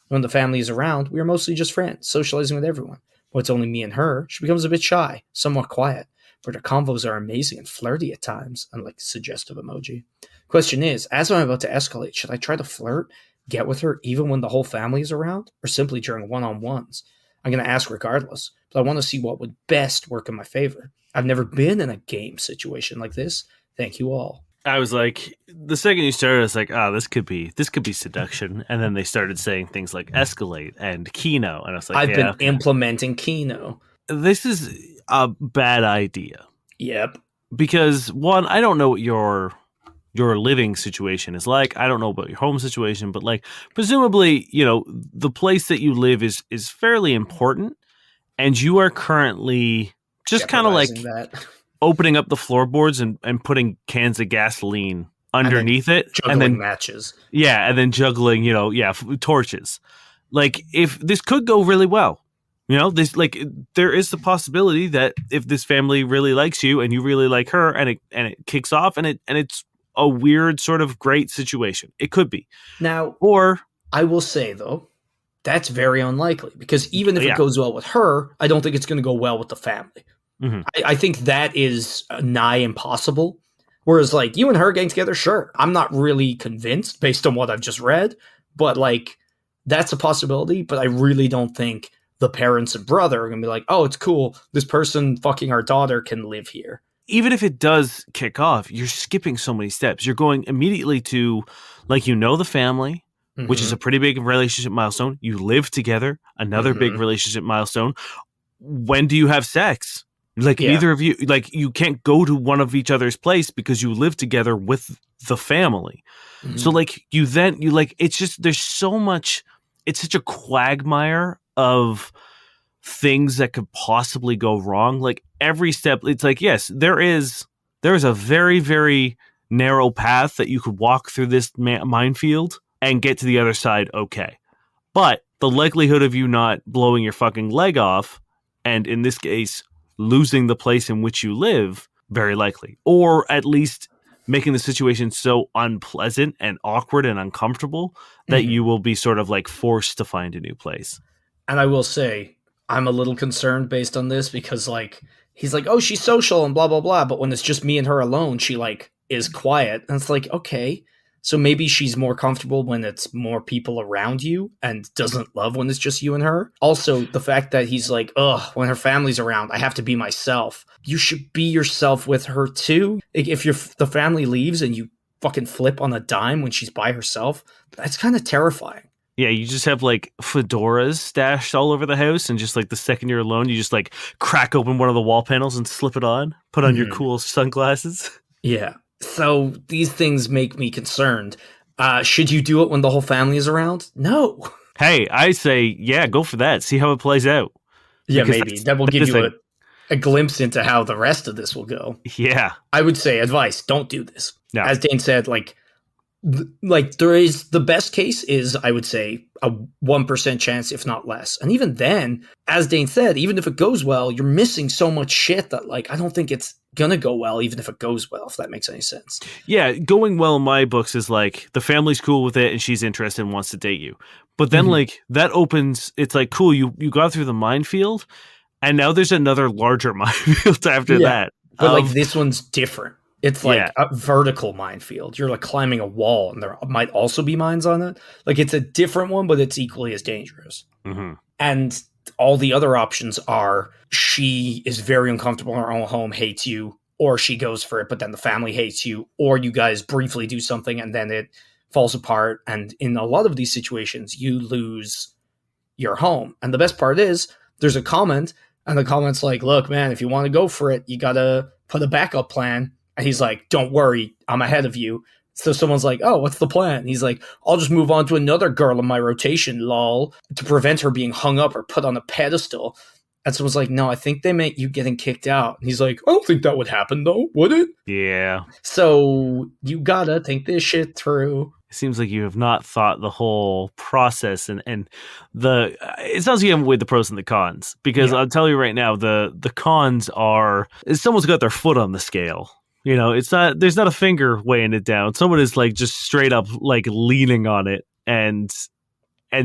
When the family is around, we are mostly just friends, socializing with everyone. When it's only me and her, she becomes a bit shy, somewhat quiet, but her convos are amazing and flirty at times, unlike suggestive emoji. Question is, as I'm about to escalate, should I try to flirt, get with her even when the whole family is around, or simply during one-on-ones? I'm going to ask regardless, but I want to see what would best work in my favor. I've never been in a game situation like this. Thank you all. I was like, the second you started, I was like, oh, this could be seduction. And then they started saying things like escalate and Kino. And I was like, I've been implementing Kino. This is a bad idea. Yep. Because one, I don't know what your living situation is like. I don't know about your home situation, but like presumably, the place that you live is fairly important. And you are currently just kind of like that. opening up the floorboards and putting cans of gasoline underneath it. And then matches. Yeah. And then juggling, torches. Like if this could go really well, there is the possibility that if this family really likes you and you really like her and it kicks off and it's a weird sort of great situation. It could be. Now, Or I will say, though, that's very unlikely because even if it Yeah. goes well with her, I don't think it's going to go well with the family. Mhm. I think that is nigh impossible. Whereas, like, you and her getting together, sure. I'm not really convinced based on what I've just read, but, like, that's a possibility. But I really don't think the parents and brother are going to be like, oh, it's cool. This person fucking our daughter can live here. even if it does kick off, you're skipping so many steps. You're going immediately to, like, the family, which is a pretty big relationship milestone. You live together, another big relationship milestone. When do you have sex? Like, Yeah. neither of you, like, you can't go to one of each other's place because you live together with the family. So, like, it's just, there's so much, it's such a quagmire of things that could possibly go wrong. Like, every step, it's like, yes, there's a very, very narrow path that you could walk through this minefield and get to the other side okay. But the likelihood of you not blowing your fucking leg off, and in this case, losing the place in which you live, very likely. Or at least making the situation so unpleasant and awkward and uncomfortable that you will be sort of like forced to find a new place. And I will say, I'm a little concerned based on this because, like, he's like, oh, she's social and blah, blah, blah. But when it's just me and her alone, she, like, is quiet. And it's like, okay, so maybe she's more comfortable when it's more people around you and doesn't love when it's just you and her. Also, the fact that he's like, ugh, when her family's around, I have to be myself. You should be yourself with her too. If the family leaves and you fucking flip on a dime when she's by herself, that's kind of terrifying. Yeah, you just have like fedoras stashed all over the house, and just like the second you're alone, you just like crack open one of the wall panels and slip it on, put on your cool sunglasses. Yeah. So these things make me concerned. Should you do it when the whole family is around? No. Hey, I say, yeah, go for that. See how it plays out. Yeah, Because maybe. That will give you a glimpse into how the rest of this will go. Yeah. I would say advice, don't do this. No. As Dane said, like there is the best case is, I would say, a 1% chance, if not less. And even then, as Dane said, even if it goes well, you're missing so much shit that, like, I don't think it's gonna go well, even if it goes well, if that makes any sense. Yeah, going well in my books is like the family's cool with it and she's interested and wants to date you. But then like that opens, it's like, cool, you got through the minefield and now there's another larger minefield after that. But like this one's different. It's like Yeah. a vertical minefield. You're like climbing a wall and there might also be mines on it. Like it's a different one, but it's equally as dangerous. And all the other options are she is very uncomfortable in her own home, hates you, or she goes for it, but then the family hates you, or you guys briefly do something and then it falls apart. And in a lot of these situations, you lose your home. And the best part is there's a comment, and the comment's like, look, man, if you want to go for it, you got to put a backup plan. And he's like, don't worry, I'm ahead of you. So someone's like, oh, what's the plan? And he's like, I'll just move on to another girl in my rotation, lol, to prevent her being hung up or put on a pedestal. And someone's like, no, I think they meant you getting kicked out. And he's like, I don't think that would happen, though, would it? Yeah. So you gotta think this shit through. It seems like you have not thought the whole process and it sounds like you haven't weighed the pros and the cons, because I'll tell you right now, the cons are someone's got their foot on the scale. You know, there's not a finger weighing it down. Someone is like just straight up like leaning on it and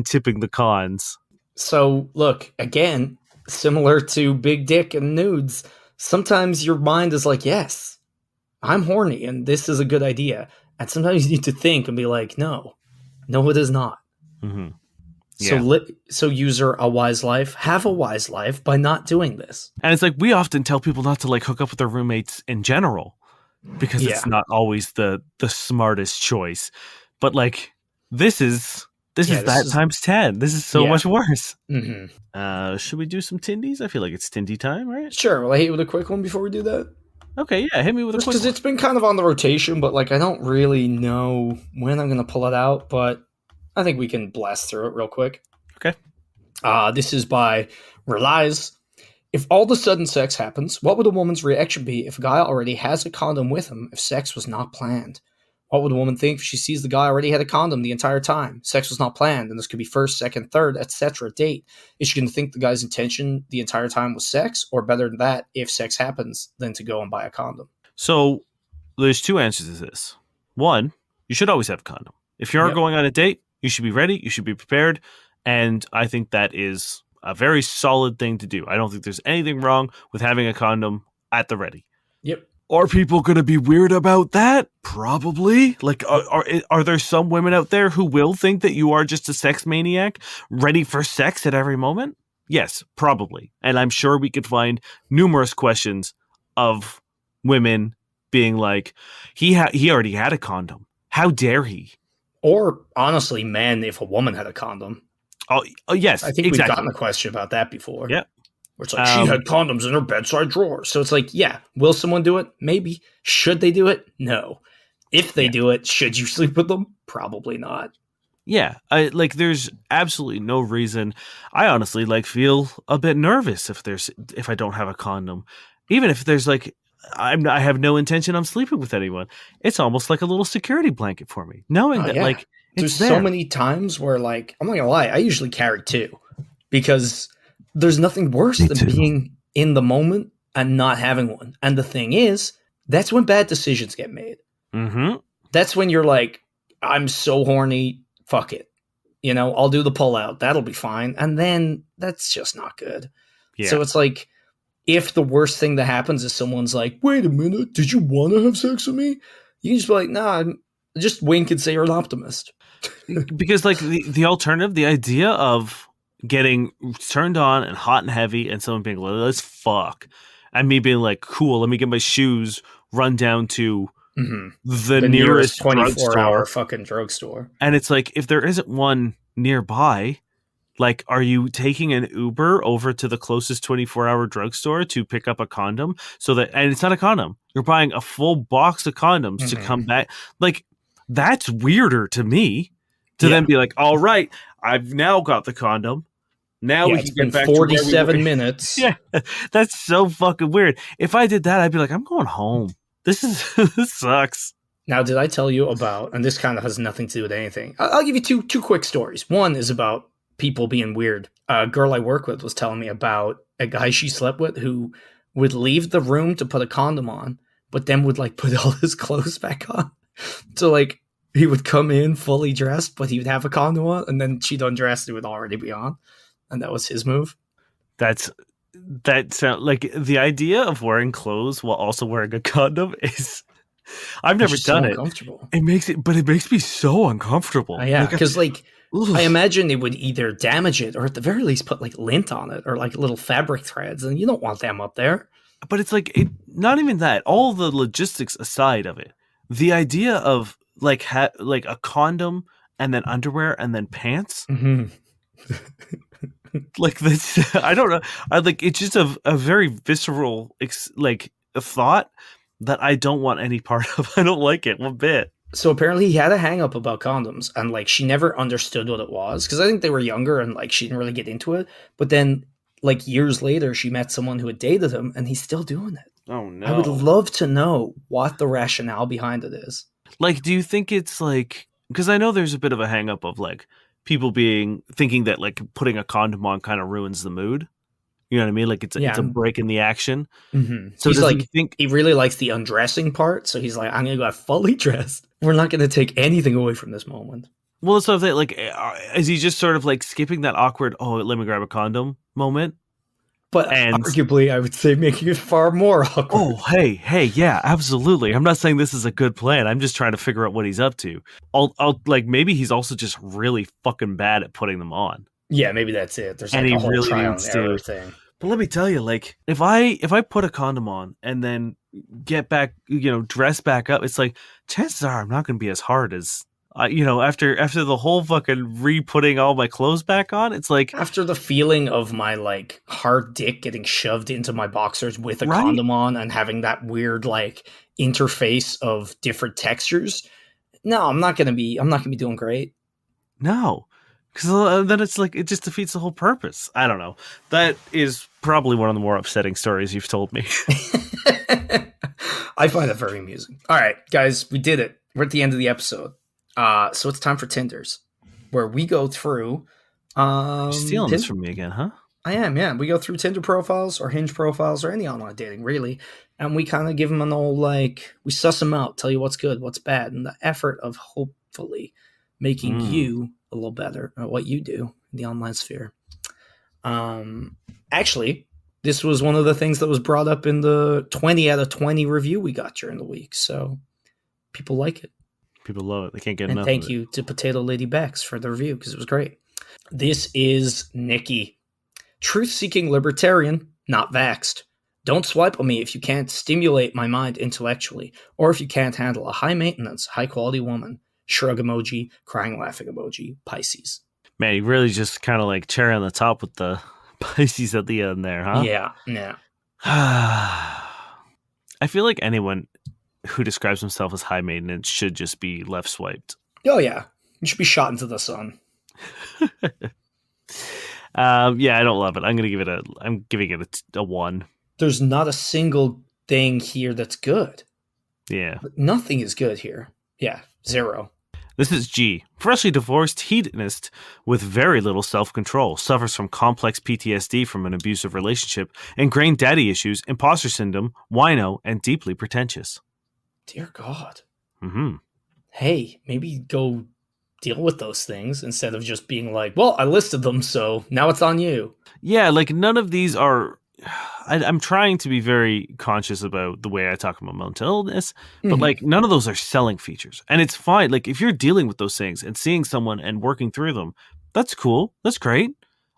tipping the cons. So look, again, similar to big dick and nudes, sometimes your mind is like, yes, I'm horny and this is a good idea. And sometimes you need to think and be like, no, it is not. Mm-hmm. Yeah. So user a wise life, have a wise life by not doing this. And it's like, we often tell people not to like hook up with their roommates in general, because it's not always the smartest choice. But like, this is that times 10. This is so much worse. Mm-hmm. Should we do some tindies? I feel like it's tindy time, right? Sure. Will I hit you with a quick one before we do that? Okay, yeah, hit me with a quick one. Because it's been kind of on the rotation, but like I don't really know when I'm going to pull it out, but I think we can blast through it real quick. Okay. This is by Relies. If all of a sudden sex happens, what would a woman's reaction be if a guy already has a condom with him if sex was not planned? What would a woman think if she sees the guy already had a condom the entire time? Sex was not planned, and this could be first, second, third, etc. date. Is she going to think the guy's intention the entire time was sex, or better than that, if sex happens, then to go and buy a condom? So there's two answers to this. one, you should always have a condom. If you are Yep. going on a date, you should be ready. You should be prepared. And I think that is a very solid thing to do. I don't think there's anything wrong with having a condom at the ready. Yep. Are people going to be weird about that? Probably. Like, are there some women out there who will think that you are just a sex maniac, ready for sex at every moment? Yes, probably. And I'm sure we could find numerous questions of women being like, he already had a condom. How dare he? Or honestly, men, if a woman had a condom. Oh yes, I think exactly. we've gotten a question about that before. Yeah. Where it's like, she had condoms in her bedside drawer. So it's like, yeah, will someone do it? Maybe. Should they do it? No. If they do it, should you sleep with them? Probably not. Yeah, there's absolutely no reason. I honestly feel a bit nervous if I don't have a condom, even if there's I have no intention of sleeping with anyone. It's almost like a little security blanket for me, knowing that it's there's there. So many times where I'm not gonna lie, I usually carry two because there's nothing worse than being in the moment and not having one. And the thing is, that's when bad decisions get made. Mm-hmm. That's when you're like, I'm so horny. Fuck it. I'll do the pull out. That'll be fine. And then that's just not good. Yeah. So it's like, if the worst thing that happens is someone's like, wait a minute, did you want to have sex with me? You can just be like, nah, just wink and say you're an optimist. Because the alternative, the idea of getting turned on and hot and heavy and someone being like, let's fuck. And me being like, cool, let me get my shoes, run down to the nearest 24-hour fucking drugstore. And it's like, if there isn't one nearby, are you taking an Uber over to the closest 24-hour drugstore to pick up a condom? And it's not a condom. You're buying a full box of condoms to come back. That's weirder to me to then be like, all right, I've now got the condom. Now we can get back 47 to minutes. Yeah, that's so fucking weird. If I did that, I'd be like, I'm going home. This sucks. Now, did I tell you about, and this kind of has nothing to do with anything. I'll give you two quick stories. One is about people being weird. A girl I work with was telling me about a guy she slept with who would leave the room to put a condom on, but then would put all his clothes back on. So he would come in fully dressed, but he would have a condom on, and then she'd undress, it would already be on. And that was his move. That sound like the idea of wearing clothes while also wearing a condom is. I've never done it. It makes me so uncomfortable. Yeah, because I imagine it would either damage it or at the very least put lint on it or little fabric threads, and you don't want them up there. But it's not even that. All the logistics aside of it, the idea of a condom and then underwear and then pants. Mm-hmm. This, I don't know. It's just a very visceral a thought that I don't want any part of. I don't like it one bit. So apparently he had a hang up about condoms, and she never understood what it was because I think they were younger and she didn't really get into it. But then years later, she met someone who had dated him, and he's still doing it. Oh no! I would love to know what the rationale behind it is. Do you think it's because I know there's a bit of a hang up of people thinking that putting a condom on kind of ruins the mood. You know what I mean? It's a break in the action. Mm-hmm. So he's he really likes the undressing part. So he's I'm going to go fully dressed. We're not going to take anything away from this moment. Well, so is he just sort of skipping that awkward, oh, let me grab a condom moment? But arguably, I would say making it far more awkward. Oh, hey, yeah, absolutely. I'm not saying this is a good plan. I'm just trying to figure out what he's up to. Maybe he's also just really fucking bad at putting them on. Yeah, maybe that's it. There's a whole really trial and error thing. But let me tell you, if I put a condom on and then get back, dress back up, it's chances are I'm not going to be as hard as. After the whole fucking re-putting all my clothes back on, it's after the feeling of my hard dick getting shoved into my boxers with a condom on and having that weird interface of different textures. No, I'm not gonna be doing great. No, because then it's it just defeats the whole purpose. I don't know. That is probably one of the more upsetting stories you've told me. I find it very amusing. All right, guys, we did it. We're at the end of the episode. So it's time for Tinders, where we go through. You're stealing this from me again, huh? I am, yeah. We go through Tinder profiles or Hinge profiles or any online dating, really, and we kind of give them an old, like, we suss them out, tell you what's good, what's bad, and the effort of hopefully making Mm. you a little better at what you do in the online sphere. Um, Actually, this was one of the things that was brought up in the 20 out of 20 review we got during the week, so people like it. People love it. They can't get And enough of thank it. you to Potato Lady Bex for the review because it was great. This is Nikki. Truth-seeking libertarian, not vaxxed. Don't swipe on me if you can't stimulate my mind intellectually, or if you can't handle a high-maintenance, high-quality woman. Shrug emoji, crying laughing emoji, Pisces. Man, you really just kind of like cherry on the top with the Pisces at the end there, huh? Yeah, yeah. I feel like anyone who describes himself as high maintenance should just be left swiped. Oh, yeah. You should be shot into the sun. Yeah, I don't love it. I'm giving it a 1. There's not a single thing here that's good. Yeah. Nothing is good here. Yeah, 0. This is G. Freshly divorced hedonist with very little self-control, suffers from complex PTSD from an abusive relationship, ingrained daddy issues, imposter syndrome, wino, and deeply pretentious. Dear God. Mm-hmm. Hey, maybe go deal with those things instead of just being like, well, I listed them, so now it's on you. Yeah, like none of these are. I'm trying to be very conscious about the way I talk about mental illness, but like none of those are selling features. And it's fine. Like if you're dealing with those things and seeing someone and working through them, that's cool. That's great.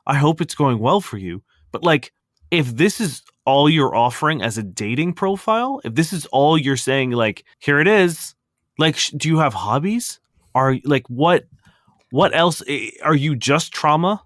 I hope it's going well for you. But like if this is all you're offering as a dating profile, if this is all you're saying, like, here it is, like, do you have hobbies? Are like, what else? Are you just trauma?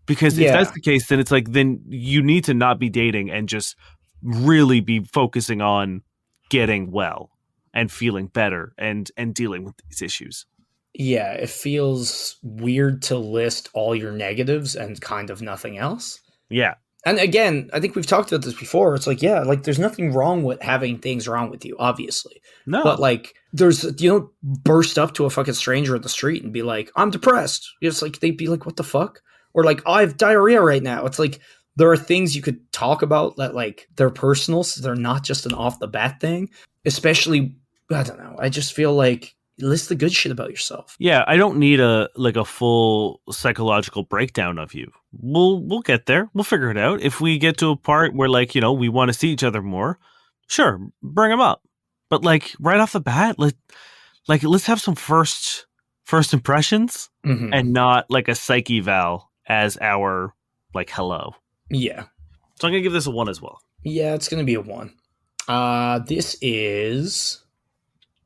Because if that's Yeah. the case, then it's like, then you need to not be dating and just really be focusing on getting well and feeling better and dealing with these issues. Yeah, it feels weird to list all your negatives and kind of nothing else. Yeah. And again, I think we've talked about this before. It's like, yeah, like there's nothing wrong with having things wrong with you, obviously. No. But like, you don't burst up to a fucking stranger in the street and be like, I'm depressed. It's like, they'd be like, what the fuck? Or like, I have diarrhea right now. It's like, there are things you could talk about that like they're personal. So they're not just an off the bat thing, especially, I don't know. I just feel like list the good shit about yourself. Yeah, I don't need a full psychological breakdown of you. We'll get there. We'll figure it out. If we get to a part where like, you know, we want to see each other more, sure, bring them up. But like right off the bat, let's have some first impressions and not like a psyche eval as our like hello. Yeah. So I'm gonna give this a 1 as well. Yeah, it's gonna be a 1. This is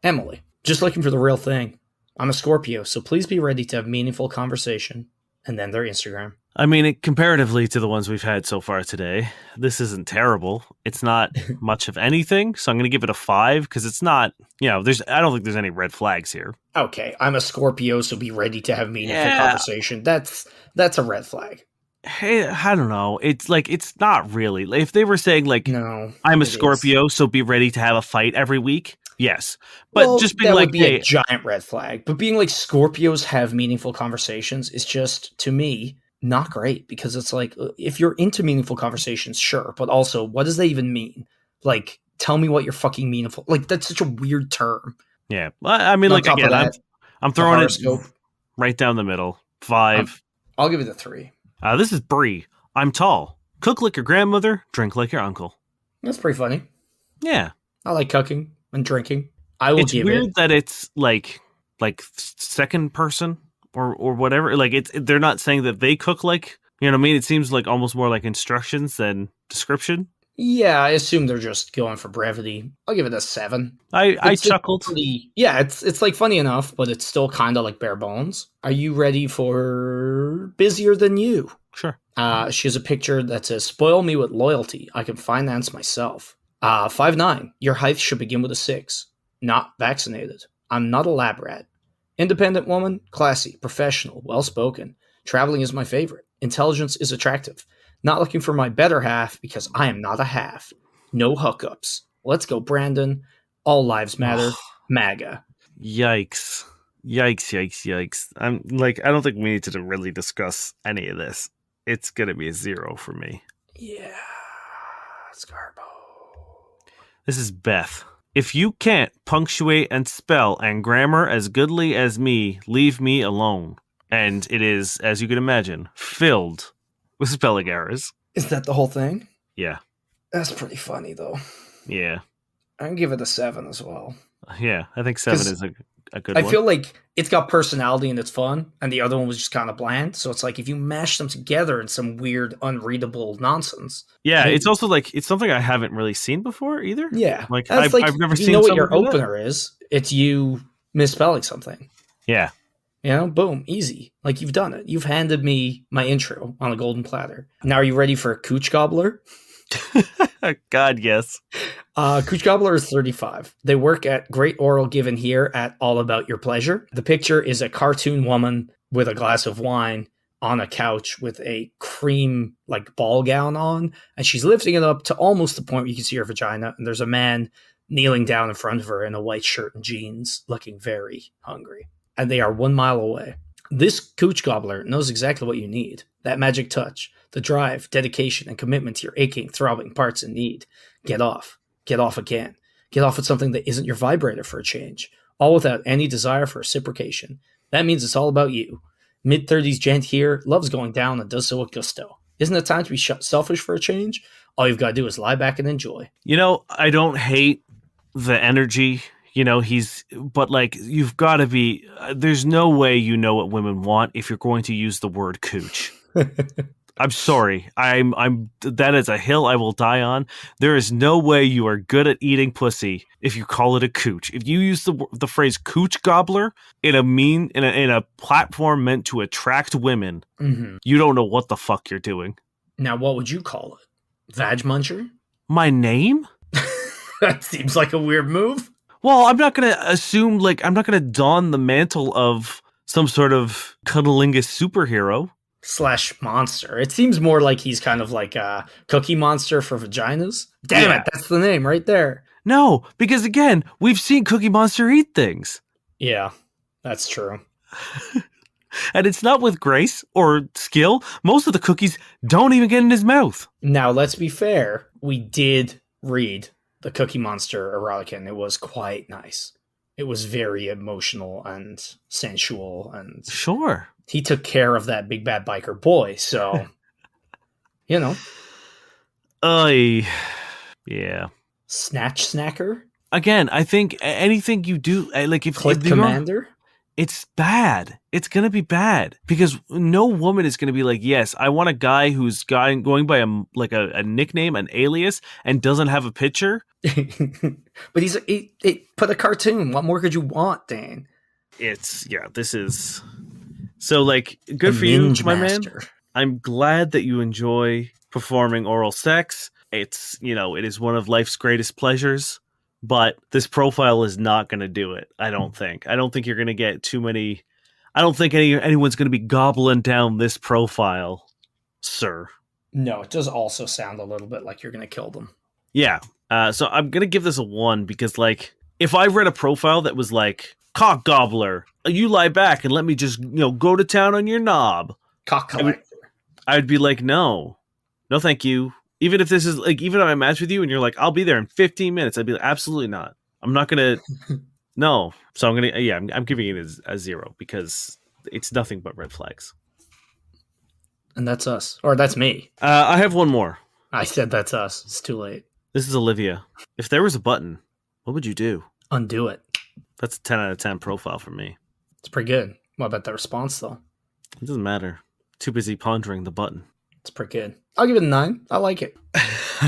Emily. Just looking for the real thing. I'm a Scorpio, so please be ready to have meaningful conversation. And then their Instagram. I mean, comparatively to the ones we've had so far today, this isn't terrible. It's not much of anything, so I'm going to give it a 5 because it's not, you know, I don't think there's any red flags here. Okay, I'm a Scorpio, so be ready to have meaningful conversation. That's a red flag. Hey, I don't know. It's like, it's not really. If they were saying like, no, I'm a Scorpio, so be ready to have a fight every week. Yes. But well, just being that like, would be a giant red flag. But being like Scorpios have meaningful conversations is just, to me, not great because it's like, if you're into meaningful conversations, sure. But also, what does that even mean? Like, tell me what you're fucking meaningful. Like, that's such a weird term. Yeah. I mean, like, again, I'm throwing it right down the middle. 5. I'll give it a 3. This is Bree. I'm tall. Cook like your grandmother. Drink like your uncle. That's pretty funny. Yeah. I like cooking and drinking. I will give it. It's weird that it's like second person or whatever. Like they're not saying that they cook like, you know what I mean? It seems like almost more like instructions than description. Yeah, I assume they're just going for brevity. I'll give it a 7. I chuckled. It's like funny enough, but it's still kind of like bare bones. Are you ready for busier than you? Sure. She has a picture that says, spoil me with loyalty. I can finance myself. 5'9". Your height should begin with a 6. Not vaccinated. I'm not a lab rat. Independent woman, classy, professional, well-spoken. Traveling is my favorite. Intelligence is attractive. Not looking for my better half because I am not a half. No hookups. Let's go, Brandon. All lives matter. MAGA. Yikes. Yikes. I'm like, I don't think we need to really discuss any of this. it's gonna be a 0 for me. Yeah, Scarbo. This is Beth. If you can't punctuate and spell and grammar as goodly as me, leave me alone. And it is, as you can imagine, filled with spelling errors. Is that the whole thing? Yeah. That's pretty funny, though. Yeah. I can give it a 7 as well. Yeah. I think 7 is a good I one. feel like it's got personality and it's fun, and the other one was just kind of bland. So it's like if you mash them together in some weird, unreadable nonsense. Yeah, maybe. it's also like it's something I haven't really seen before either. Yeah, Like that's I've never you seen know what someone your do that. opener is. It's you misspelling something. Yeah. You know, boom, easy. Like you've done it. You've handed me my intro on a golden platter. Now, are you ready for a Cooch Gobbler? God, yes. Cooch Gobbler is 35. They work at Great Oral Given here at All About Your Pleasure. The picture is a cartoon woman with a glass of wine on a couch with a cream like ball gown on, and she's lifting it up to almost the point where you can see her vagina, and there's a man kneeling down in front of her in a white shirt and jeans looking very hungry, and they are 1 mile away. This Cooch Gobbler knows exactly what you need. That magic touch, the drive, dedication, and commitment to your aching, throbbing parts in need. Get off. Get off again. Get off with something that isn't your vibrator for a change. All without any desire for reciprocation. That means it's all about you. Mid-30s gent here loves going down and does so with gusto. Isn't it time to be selfish for a change? All you've got to do is lie back and enjoy. You know, I don't hate the energy. You know, but like, you've got to be, there's no way you know what women want if you're going to use the word cooch. I'm sorry. That is a hill I will die on. There is no way you are good at eating pussy if you call it a cooch. If you use the phrase cooch gobbler in a platform meant to attract women, you don't know what the fuck you're doing. Now, what would you call it? Vag muncher? My name? That seems like a weird move. Well, I'm not going to assume, like, I'm not going to don the mantle of some sort of cunnilingus superhero. / monster. It seems more like he's kind of like a Cookie Monster for vaginas. Damn it, that's the name right there. No, because again, we've seen Cookie Monster eat things. Yeah, that's true. And it's not with grace or skill. Most of the cookies don't even get in his mouth. Now, let's be fair. We did read the Cookie Monster erotica, and it was quite nice. It was very emotional and sensual, and sure, he took care of that big bad biker boy. So, you know, yeah. Snatch snacker again. I think anything you do, like if Click commander, it's bad. It's gonna be bad because no woman is gonna be like, yes, I want a guy who's going by a nickname, an alias, and doesn't have a picture. But he put a cartoon. What more could you want, Dan? This is so like good for you, my man. I'm glad that you enjoy performing oral sex. It's, it is one of life's greatest pleasures, but this profile is not going to do it. I don't think you're going to get too many. I don't think anyone's going to be gobbling down this profile, sir. No, it does also sound a little bit like you're going to kill them. Yeah. So I'm going to give this a 1 because, like, if I read a profile that was like, cock gobbler, you lie back and let me just, go to town on your knob. Cock collector. I'd be like, no, thank you. Even if this is like, even if I match with you and you're like, I'll be there in 15 minutes. I'd be like, absolutely not. I'm not going to, no. So I'm going to, I'm giving it a 0 because it's nothing but red flags. And that's us. Or that's me. I have one more. I said that's us. It's too late. This is Olivia. If there was a button, what would you do? Undo it. That's a 10 out of 10 profile for me. It's pretty good. What about the response, though? It doesn't matter. Too busy pondering the button. It's pretty good. I'll give it a 9. I like it.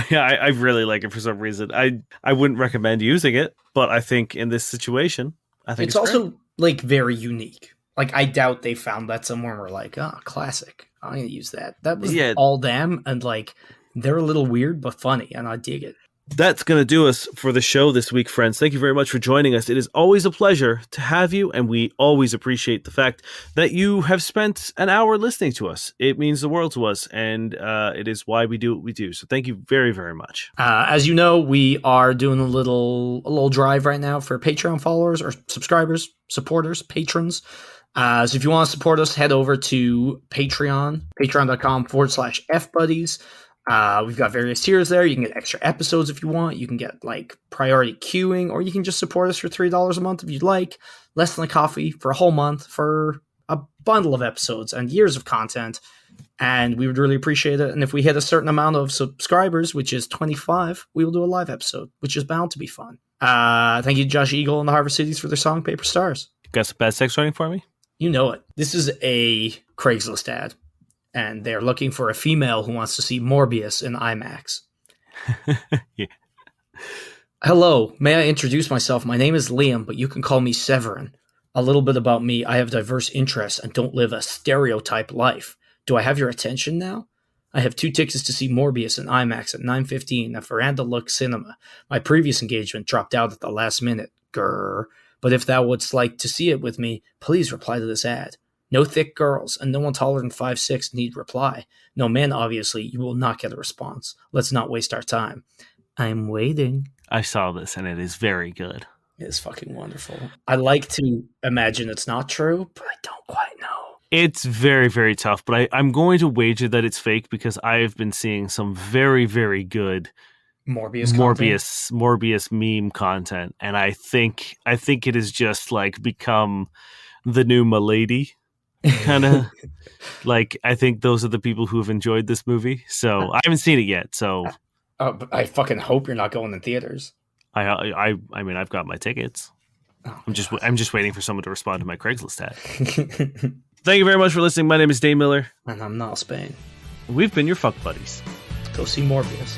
Yeah, I really like it for some reason. I wouldn't recommend using it, but I think in this situation, I think it's also great. Like very unique. Like I doubt they found that somewhere and were like, classic. I'm gonna use that. That was all them, and like they're a little weird but funny, and I dig it. That's going to do us for the show this week, friends. Thank you very much for joining us. It is always a pleasure to have you, and we always appreciate the fact that you have spent an hour listening to us. It means the world to us, and it is why we do what we do. So thank you very, very much. As you know, we are doing a little drive right now for Patreon followers or subscribers, supporters, patrons. So if you want to support us, head over to Patreon, patreon.com/fbuddies. We've got various tiers there. You can get extra episodes if you want. You can get like priority queuing, or you can just support us for $3 a month if you'd like. Less than a coffee for a whole month for a bundle of episodes and years of content. And we would really appreciate it. And if we hit a certain amount of subscribers, which is 25, we will do a live episode, which is bound to be fun. Thank you, Josh Eagle and the Harvard Cities for their song Paper Stars. Got some bad sex writing for me? You know it. This is a Craigslist ad, and they're looking for a female who wants to see Morbius in IMAX. Yeah. Hello, may I introduce myself? My name is Liam, but you can call me Severin. A little bit about me. I have diverse interests and don't live a stereotype life. Do I have your attention now? I have 2 tickets to see Morbius in IMAX at 9:15 at Veranda Look Cinema. My previous engagement dropped out at the last minute. Grrr. But if thou wouldst like to see it with me, please reply to this ad. No thick girls, and no one taller than 5'6" need reply. No men, obviously. You will not get a response. Let's not waste our time. I'm waiting. I saw this, and it is very good. It's fucking wonderful. I like to imagine it's not true, but I don't quite know. It's very, very tough, but I'm going to wager that it's fake because I've been seeing some very, very good Morbius meme content, and I think it has just like become the new Milady kind of. Like, I think those are the people who have enjoyed this movie. So I haven't seen it yet. So but I fucking hope you're not going in theaters. I mean, I've got my tickets. Oh, I'm just waiting for someone to respond to my Craigslist ad. Thank you very much for listening. My name is Dane Miller. And I'm Niall Spain. We've been your fuck buddies. Go see Morbius.